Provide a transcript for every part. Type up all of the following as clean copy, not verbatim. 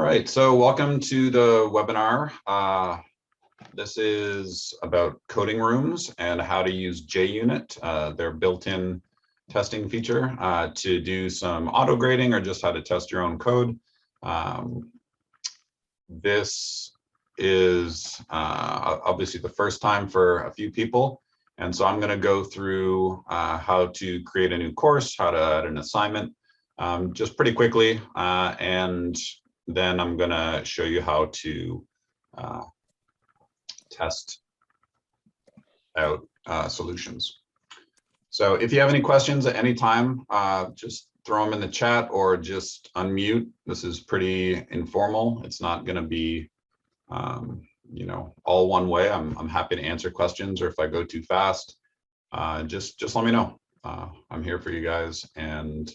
right, so welcome to the webinar. This is about coding rooms and how to use JUnit, their built-in testing feature, to do some auto grading or just how to test your own code. This is obviously the first time for a few people. And so I'm going to go through how to create a new course, how to add an assignment, just pretty quickly. And then I'm going to show you how to test out solutions. So if you have any questions at any time, just throw them in the chat or just unmute. This is pretty informal. It's not going to be, you know, all one way. I'm happy to answer questions, or if I go too fast, just let me know. I'm here for you guys, and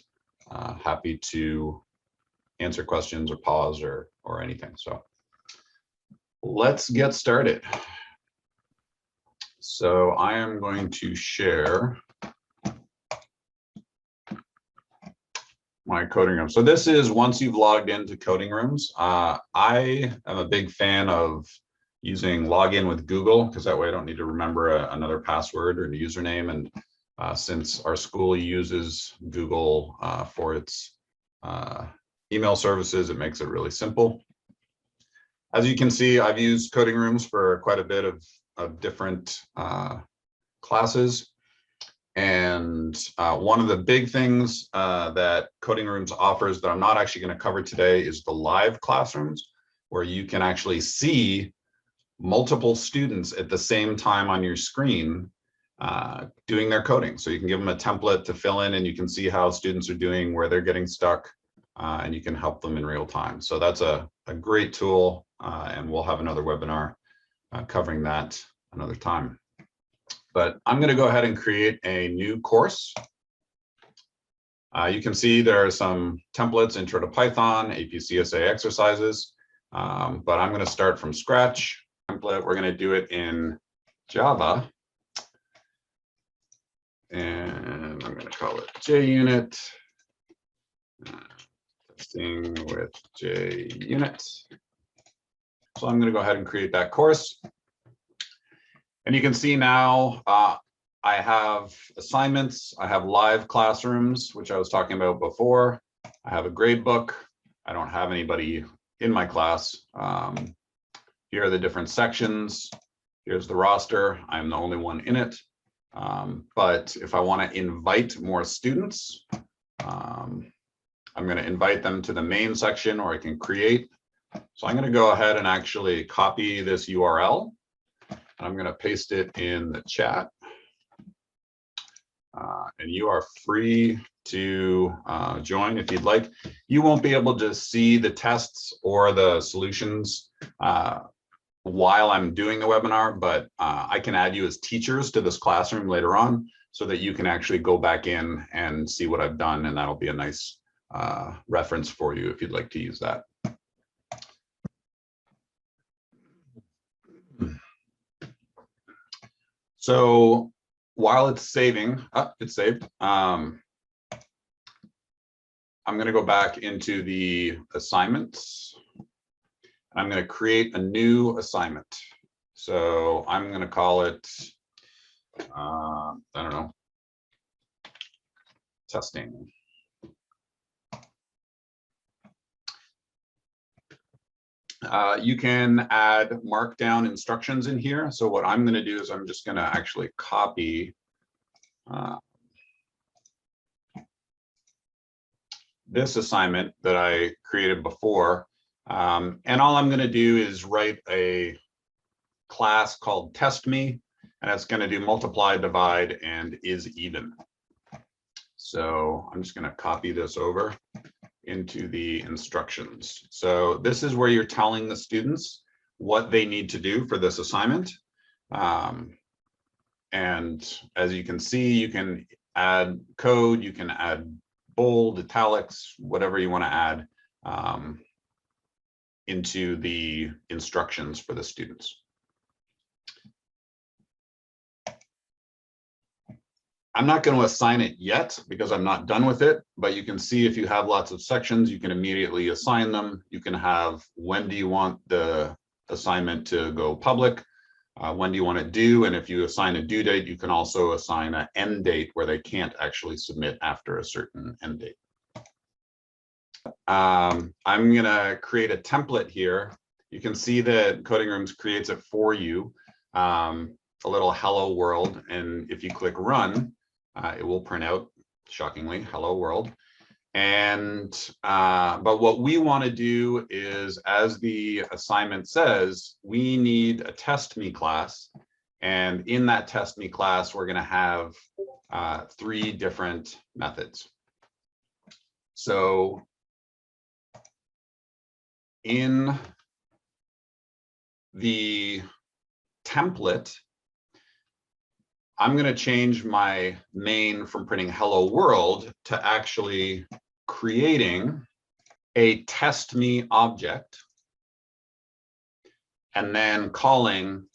happy to answer questions or pause or anything. So let's get started. So I am going to share my coding room. So this is once you've logged into coding rooms. I am a big fan of using login with Google, because that way I don't need to remember another password or a username. And since our school uses Google for its email services, it makes it really simple. As you can see, I've used coding rooms for quite a bit of different classes. And one of the big things that coding rooms offers that I'm not actually going to cover today is the live classrooms, where you can actually see multiple students at the same time on your screen doing their coding. So you can give them a template to fill in, and you can see how students are doing, where they're getting stuck, and you can help them in real time. So that's a great tool, and we'll have another webinar covering that another time. But I'm going to go ahead and create a new course. You can see there are some templates: Intro to Python, APCSA exercises, but I'm going to start from scratch. Template, we're going to do it in Java, and I'm going to call it JUnit, testing with JUnit. So I'm going to go ahead and create that course. And you can see now I have assignments, I have live classrooms, which I was talking about before. I have a grade book. I don't have anybody in my class. Here are the different sections. Here's the roster. I'm the only one in it. But if I want to invite more students, I'm going to invite them to the main section, or I can create. So I'm going to go ahead and actually copy this URL. I'm going to paste it in the chat. And you are free to join if you'd like. You won't be able to see the tests or the solutions while I'm doing the webinar, but I can add you as teachers to this classroom later on, so that you can actually go back in and see what I've done, and that'll be a nice reference for you if you'd like to use that. So while it's saving, it's saved. I'm going to go back into the assignments. I'm going to create a new assignment. So I'm going to call it, I don't know, testing. You can add markdown instructions in here. So what I'm going to do is I'm just going to actually copy this assignment that I created before. And all I'm going to do is write a class called test me, and it's going to do multiply, divide, and is even. So I'm just going to copy this over into the instructions. So this is where you're telling the students what they need to do for this assignment. And as you can see, you can add code, you can add bold, italics, whatever you want to add into the instructions for the students. I'm not going to assign it yet because I'm not done with it, but you can see if you have lots of sections, you can immediately assign them. You can have when do you want the assignment to go public? When do you want it due? And if you assign a due date, you can also assign an end date where they can't actually submit after a certain end date. I'm going to create a template here. You can see that Coding Rooms creates it for you, a little hello world. And if you click run, it will print out, shockingly, hello world. And but what we want to do is, as the assignment says, we need a test me class. And in that test me class, we're going to have 3 different methods. So in the template, I'm going to change my main from printing hello world to actually creating a test me object and then calling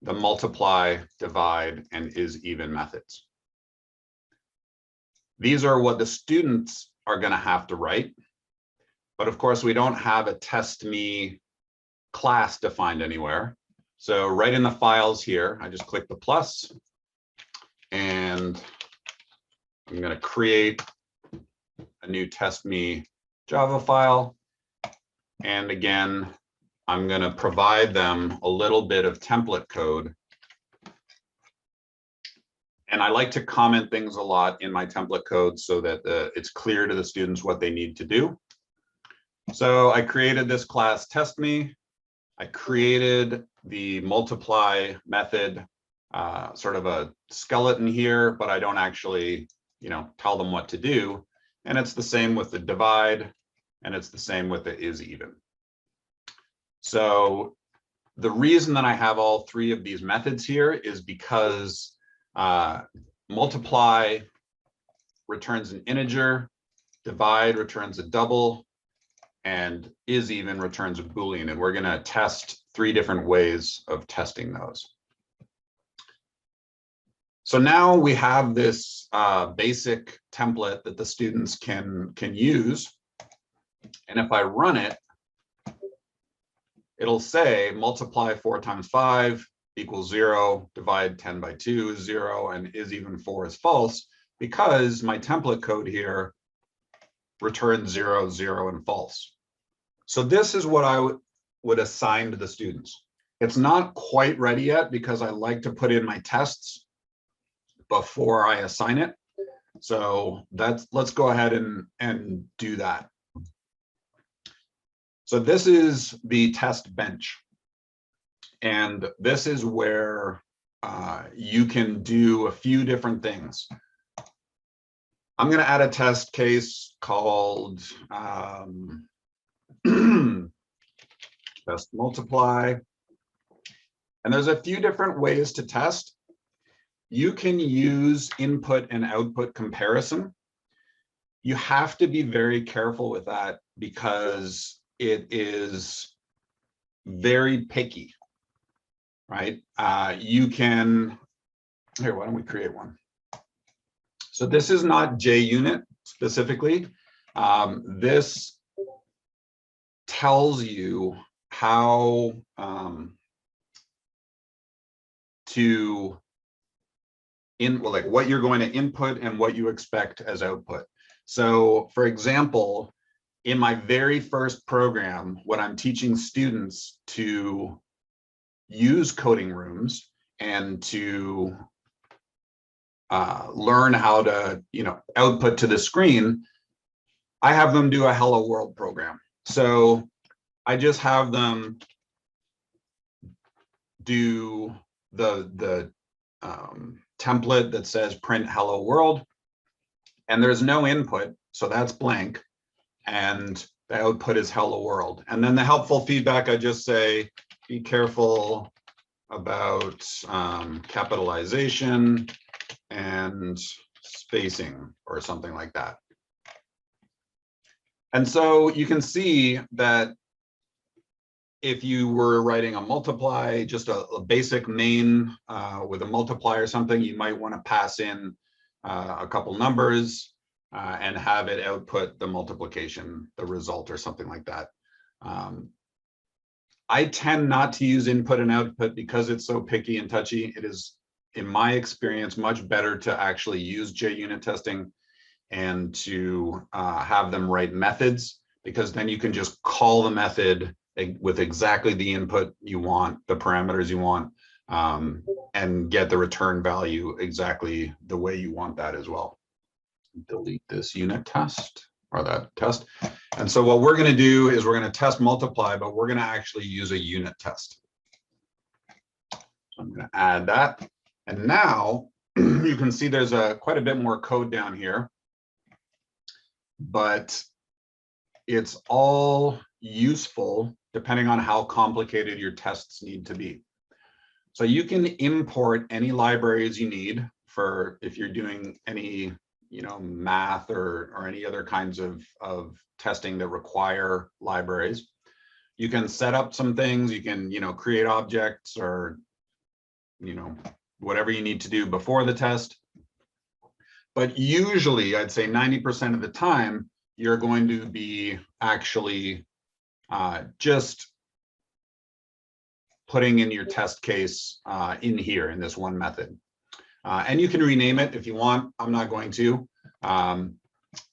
the multiply, divide, and is even methods. These are what the students are going to have to write. But of course, we don't have a test me class defined anywhere. So right in the files here, I just click the plus and I'm going to create a new test me Java file. And again, I'm going to provide them a little bit of template code. And I like to comment things a lot in my template code so that it's clear to the students what they need to do. So I created this class test me. I created the multiply method, sort of a skeleton here, but I don't actually, tell them what to do. And it's the same with the divide, and it's the same with the is even. So the reason that I have all 3 of these methods here is because multiply returns an integer, divide returns a double, and is even returns a Boolean. And we're going to test 3 different ways of testing those. So now we have this basic template that the students can use. And if I run it, it'll say multiply 4 times 5 equals 0, divide 10 by 2 is 0, and is even 4 is false, because my template code here returns 0, 0, and false. So this is what I would assign to the students. It's not quite ready yet because I like to put in my tests before I assign it. So let's go ahead and do that. So this is the test bench. And this is where you can do a few different things. I'm going to add a test case called test multiply. And there's a few different ways to test. You can use input and output comparison. You have to be very careful with that because it is very picky, right? You can, here, why don't we create one? So this is not JUnit specifically. This tells you how what you're going to input and what you expect as output. So for example, in my very first program, when I'm teaching students to use coding rooms and to learn how to, output to the screen, I have them do a hello world program. So I just have them do the template that says print hello world, and there's no input, so that's blank, and the output is hello world. And then the helpful feedback, I just say, be careful about capitalization and spacing or something like that. And so you can see that if you were writing a multiply, just a basic main with a multiply or something, you might want to pass in a couple numbers, and have it output the multiplication, the result, or something like that. I tend not to use input and output because it's so picky and touchy. It is, in my experience, much better to actually use JUnit testing and to have them write methods, because then you can just call the method with exactly the input you want, the parameters you want, and get the return value exactly the way you want that as well. Delete this unit test, or that test. And so what we're going to do is we're going to test multiply, but we're going to actually use a unit test. So I'm going to add that. And now you can see there's quite a bit more code down here, but it's all useful depending on how complicated your tests need to be. So you can import any libraries you need for if you're doing any, math or any other kinds of testing that require libraries. You can set up some things, you can, create objects or, whatever you need to do before the test. But usually I'd say 90% of the time, you're going to be actually just putting in your test case in here in this one method. And you can rename it if you want. I'm not going to,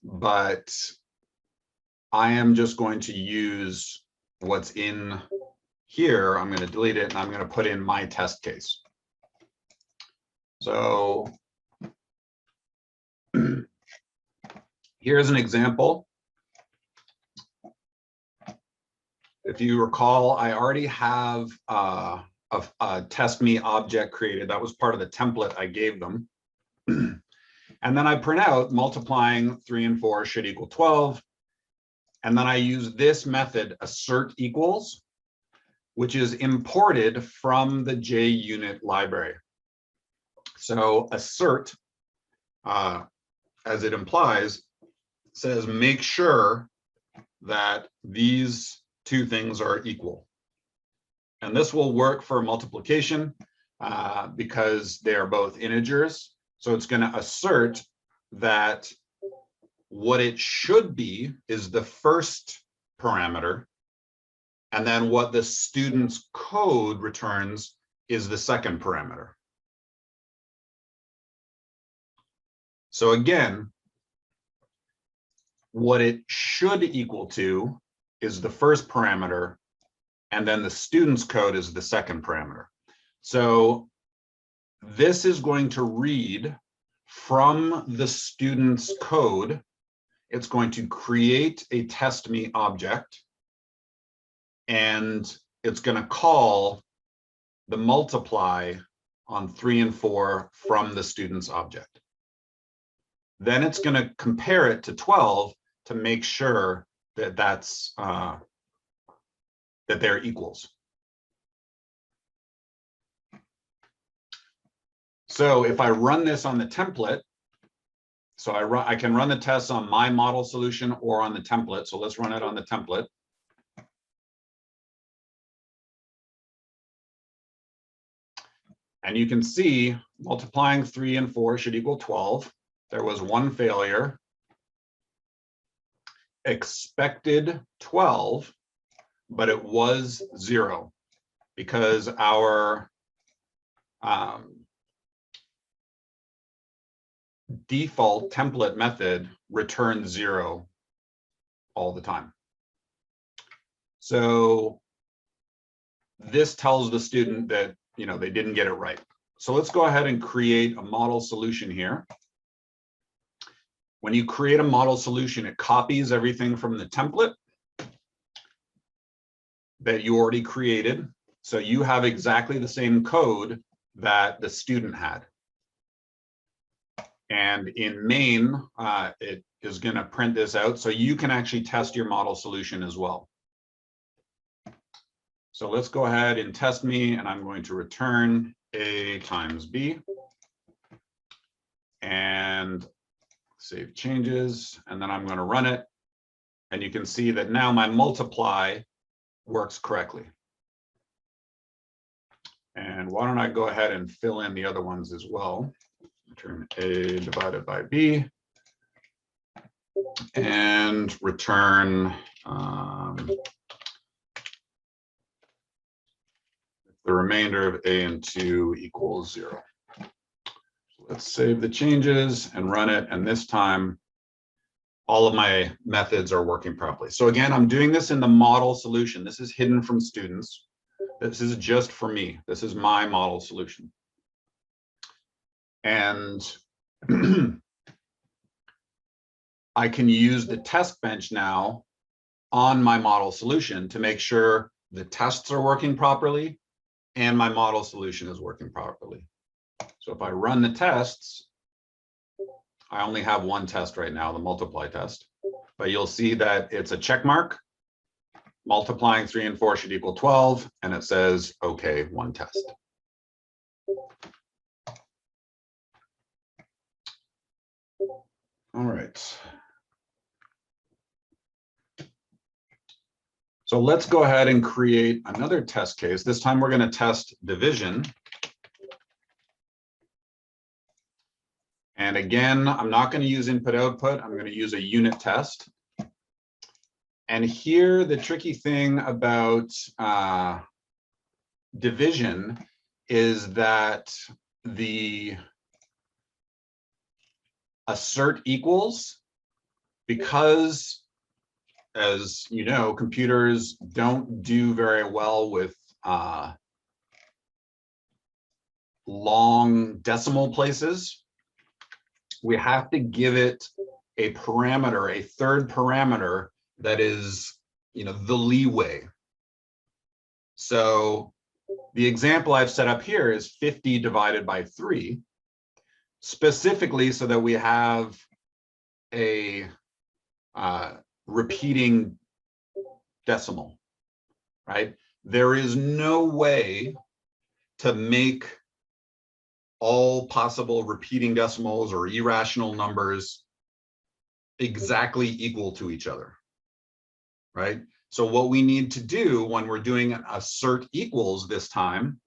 but I am just going to use what's in here. I'm going to delete it and I'm going to put in my test case. So here's an example. If you recall, I already have a test me object created. That was part of the template I gave them. And then I print out multiplying 3 and 4 should equal 12. And then I use this method, assert equals, which is imported from the JUnit library. So assert, as it implies, says make sure that these two things are equal. And this will work for multiplication because they are both integers. So it's going to assert that what it should be is the first parameter, and then what the student's code returns is the second parameter. So again, what it should equal to is the first parameter, and then the student's code is the second parameter. So this is going to read from the student's code. It's going to create a test me object, and it's going to call the multiply on 3 and 4 from the student's object. Then it's going to compare it to 12 to make sure that that's that they're equals. So if I run this on the template, so I can run the tests on my model solution or on the template. So let's run it on the template. And you can see multiplying 3 and 4 should equal 12. There was one failure. Expected 12, but it was 0 because our default template method returns 0 all the time. So this tells the student that they didn't get it right. So let's go ahead and create a model solution here. When you create a model solution, it copies everything from the template that you already created. So you have exactly the same code that the student had. And in main, it is going to print this out so you can actually test your model solution as well. So let's go ahead and test me, and I'm going to return A times B and save changes, and then I'm going to run it. And you can see that now my multiply works correctly. And why don't I go ahead and fill in the other ones as well. return A divided by B, and return the remainder of A and 2 equals 0. Let's save the changes and run it. And this time, all of my methods are working properly. So again, I'm doing this in the model solution. This is hidden from students. This is just for me. This is my model solution. And I can use the test bench now on my model solution to make sure the tests are working properly and my model solution is working properly. So if I run the tests, I only have one test right now, the multiply test, but you'll see that it's a check mark. Multiplying 3 and 4 should equal 12, and it says, okay, one test. All right. So let's go ahead and create another test case. This time we're going to test division. And again, I'm not going to use input-output. I'm going to use a unit test. And here, the tricky thing about division is that the assert equals, because, as you know, computers don't do very well with long decimal places. We have to give it a parameter, a third parameter that is, the leeway. So the example I've set up here is 50 divided by 3, specifically so that we have a repeating decimal, right? There is no way to make all possible repeating decimals or irrational numbers exactly equal to each other, right? So what we need to do when we're doing an assert equals this time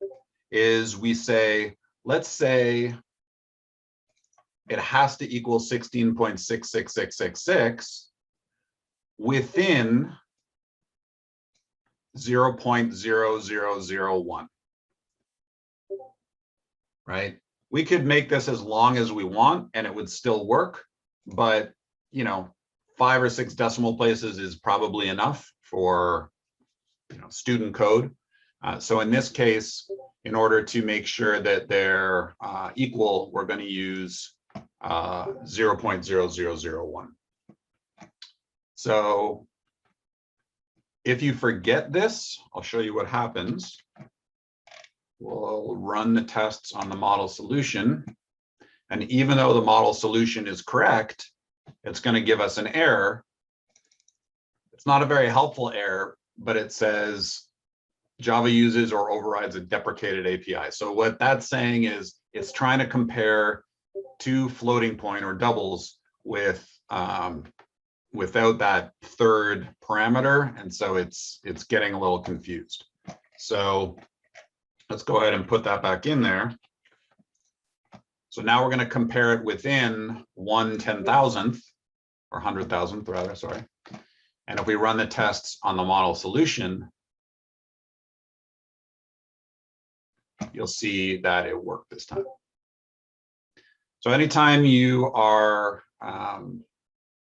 is we say, let's say it has to equal 16.66666 within 0.0001, right? We could make this as long as we want and it would still work, but 5 or 6 decimal places is probably enough for student code. So in this case, in order to make sure that they're equal, we're going to use 0.0001. So if you forget this, I'll show you what happens. We'll run the tests on the model solution. And even though the model solution is correct, it's going to give us an error. It's not a very helpful error, but it says Java uses or overrides a deprecated API. So what that's saying is it's trying to compare two floating point or doubles with without that third parameter, and so it's getting a little confused. So let's go ahead and put that back in there. So now we're going to compare it within 1/10,000th or 100,000th rather, sorry. And if we run the tests on the model solution, you'll see that it worked this time. So anytime you are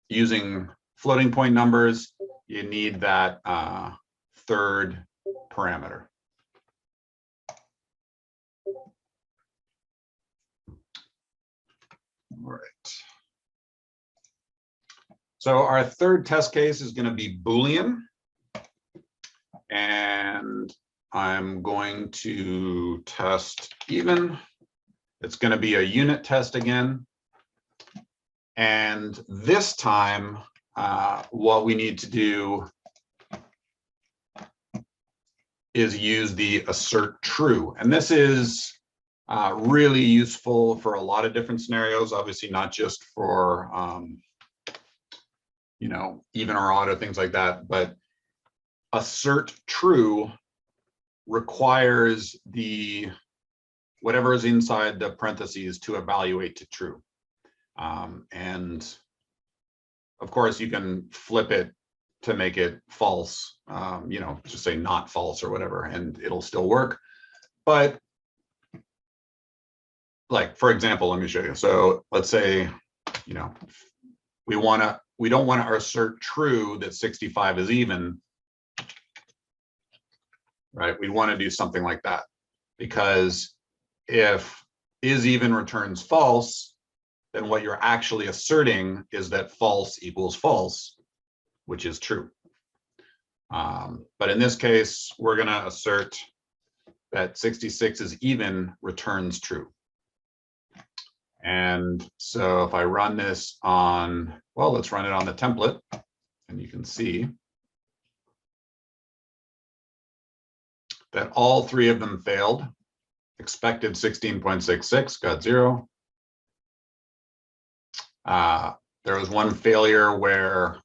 using floating point numbers, you need that third parameter. All right. So our third test case is going to be Boolean. And I'm going to test even. It's going to be a unit test again. And this time, what we need to do is use the assertTrue. And this is really useful for a lot of different scenarios, obviously not just for, even or odd or things like that, but assertTrue requires the whatever is inside the parentheses to evaluate to true. And of course, you can flip it to make it false, you know, just say not false or whatever, and it'll still work. But like, for example, let me show you. So let's say, you know, we don't want to assert true that 65 is even, right? We want to do something like that, because if is even returns false, then what you're actually asserting is that false equals false, which is true. But in this case, we're going to assert that 66 is even returns true. And so if I run this on, well, let's run it on the template, and you can see that all three of them failed. Expected 16.66 got 0. There was one failure where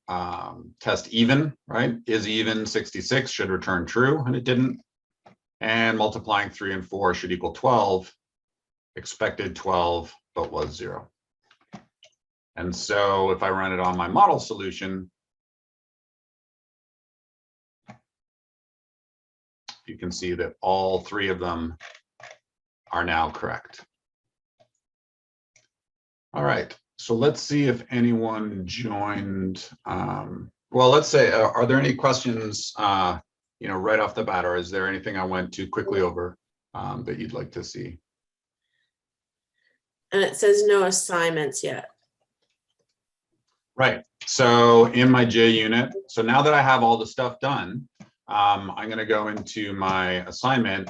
test even, right? Is even 66 should return true, and it didn't. And multiplying 3 and 4 should equal 12. Expected 12, but was 0. And so if I run it on my model solution, you can see that all three of them are now correct. All right, so let's see if anyone joined. Well, let's say, are there any questions, you know, right off the bat, or is there anything I went too quickly over that you'd like to see? And it says no assignments yet. Right. So in my JUnit, so now that I have all the stuff done, I'm going to go into my assignment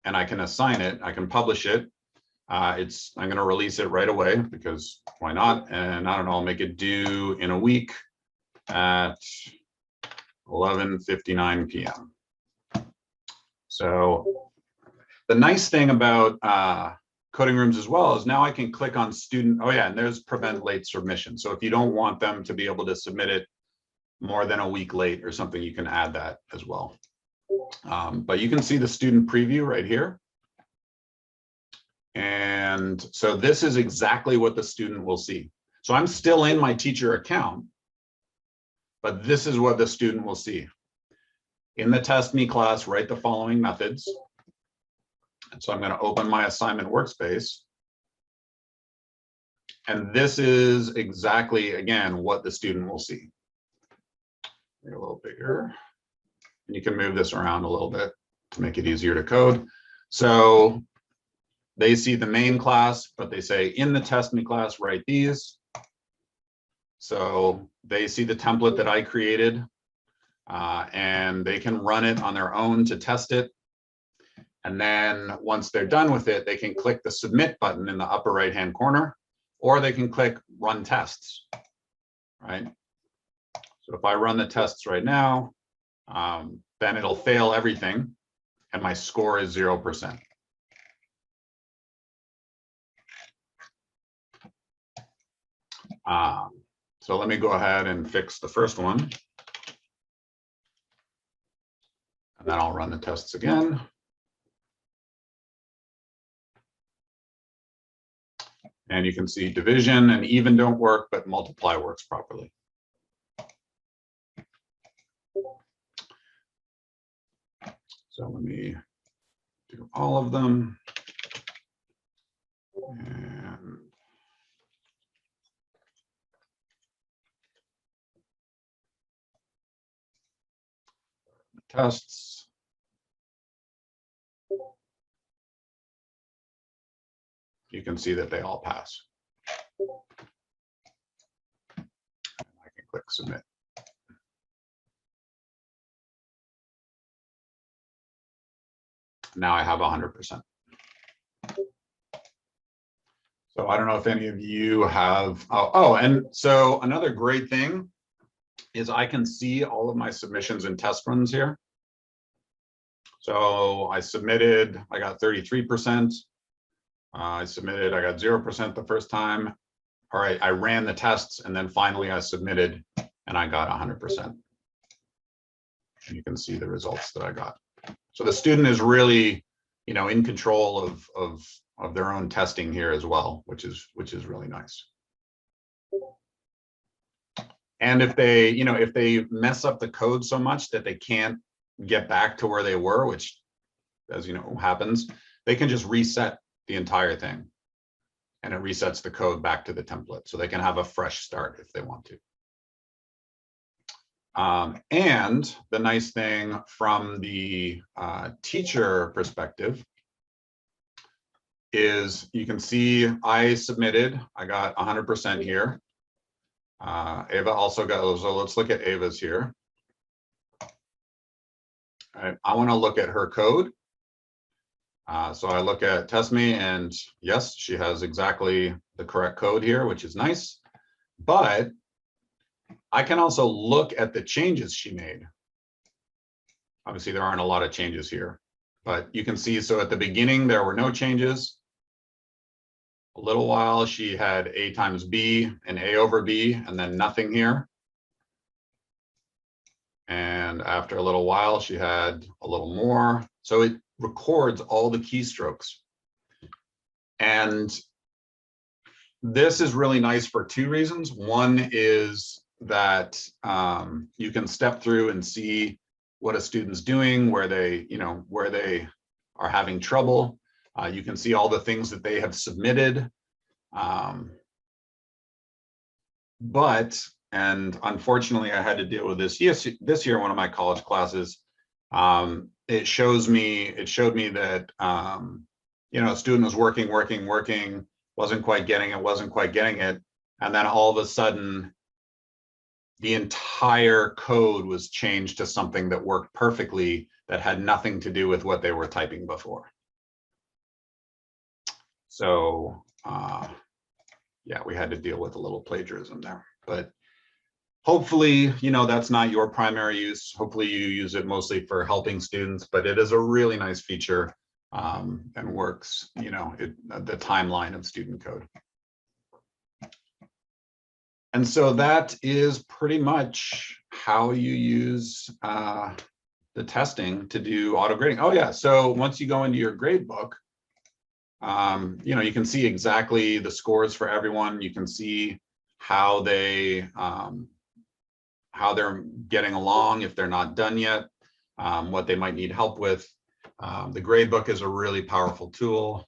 and I can assign it. I can publish it. I'm going to release it right away because why not? And I don't know, I'll make it due in a week at 11:59 p.m. So the nice thing about coding rooms as well is now I can click on student. Oh yeah, and there's prevent late submission. So if you don't want them to be able to submit it more than a week late or something, you can add that as well. But you can see the student preview right here. And so this is exactly what the student will see. So I'm still in my teacher account, but this is what the student will see. In the test me class, write the following methods. And so I'm going to open my assignment workspace. And this is exactly, again, what the student will see. Make it a little bigger. And you can move this around a little bit to make it easier to code. So they see the main class, but they say in the test me class, write these. So they see the template that I created, and they can run it on their own to test it. And then once they're done with it, they can click the submit button in the upper right-hand corner, or they can click run tests, right? So if I run the tests right now, then it'll fail everything, and my score is 0%. So let me go ahead and fix the first one. And then I'll run the tests again. And you can see division and even don't work, but multiply works properly. So let me do all of them. And tests. You can see that they all pass. I can click submit. Now I have 100%. So I don't know if any of you have, and so another great thing is I can see all of my submissions and test runs here. So I submitted, I got 33%. I submitted, I got 0% the first time. All right, I ran the tests and then finally I submitted and I got 100%. And you can see the results that I got. So the student is really in control of their own testing here as well, which is really nice. And if they mess up the code so much that they can't get back to where they were, which, as you know, happens, they can just reset the entire thing, and it resets the code back to the template, so they can have a fresh start if they want to. And the nice thing from the teacher perspective is you can see I submitted, I got 100% here. Ava also got those. So let's look at Ava's here. All right, I want to look at her code. So I look at test me, and yes, she has exactly the correct code here, which is nice. But I can also look at the changes she made. Obviously, there aren't a lot of changes here, but you can see, so at the beginning, there were no changes. A little while, she had A times B and A over B, and then nothing here. And after a little while, she had a little more. So it records all the keystrokes. And this is really nice for two reasons. One is that you can step through and see what a student's doing, where they are having trouble. You can see all the things that they have submitted. And unfortunately, I had to deal with this this year, one of my college classes. It showed me that a student was working, wasn't quite getting it, and then all of a sudden, the entire code was changed to something that worked perfectly, that had nothing to do with what they were typing before. So yeah, we had to deal with a little plagiarism there, but hopefully, that's not your primary use. Hopefully you use it mostly for helping students, but it is a really nice feature and works, the timeline of student code. And so that is pretty much how you use the testing to do auto grading. Oh yeah, so once you go into your grade book, you can see exactly the scores for everyone. You can see how they're getting along, if they're not done yet, what they might need help with. The grade book is a really powerful tool.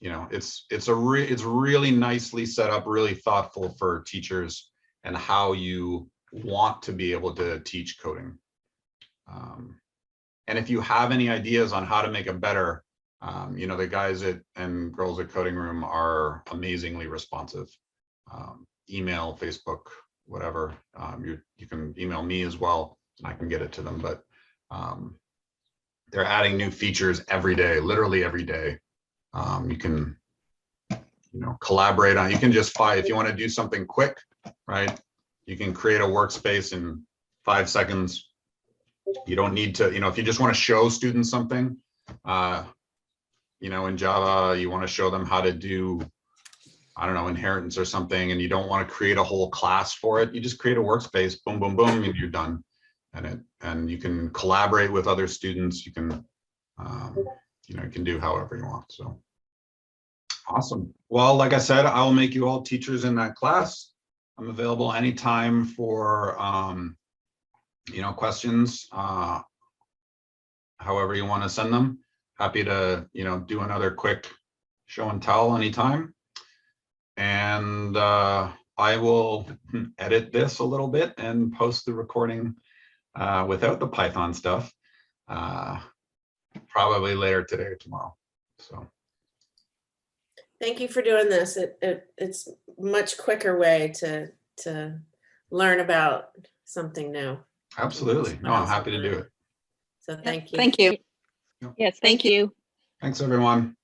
It's really nicely set up, really thoughtful for teachers and how you want to be able to teach coding. And if you have any ideas on how to make it better, the guys and girls at Coding Room are amazingly responsive. Email, Facebook, whatever. You can email me as well, and I can get it to them. But they're adding new features every day, literally every day. You can, collaborate on. You can just if you want to do something quick, right? You can create a workspace in 5 seconds. You don't need to, if you just want to show students something, in Java, you want to show them how to do, I don't know, inheritance or something, and you don't want to create a whole class for it. You just create a workspace, boom, boom, boom, and you're done. And you can collaborate with other students. You can, you can do however you want. So awesome. Well, like I said, I'll make you all teachers in that class. I'm available anytime for, questions, however you want to send them. Happy to, do another quick show and tell anytime. And I will edit this a little bit and post the recording without the Python stuff, probably later today or tomorrow. So. Thank you for doing this. It's a much quicker way to learn about something new. Absolutely. No, I'm happy to do it. So thank you. Thank you. Yep. Yes, thank you. Thanks, everyone.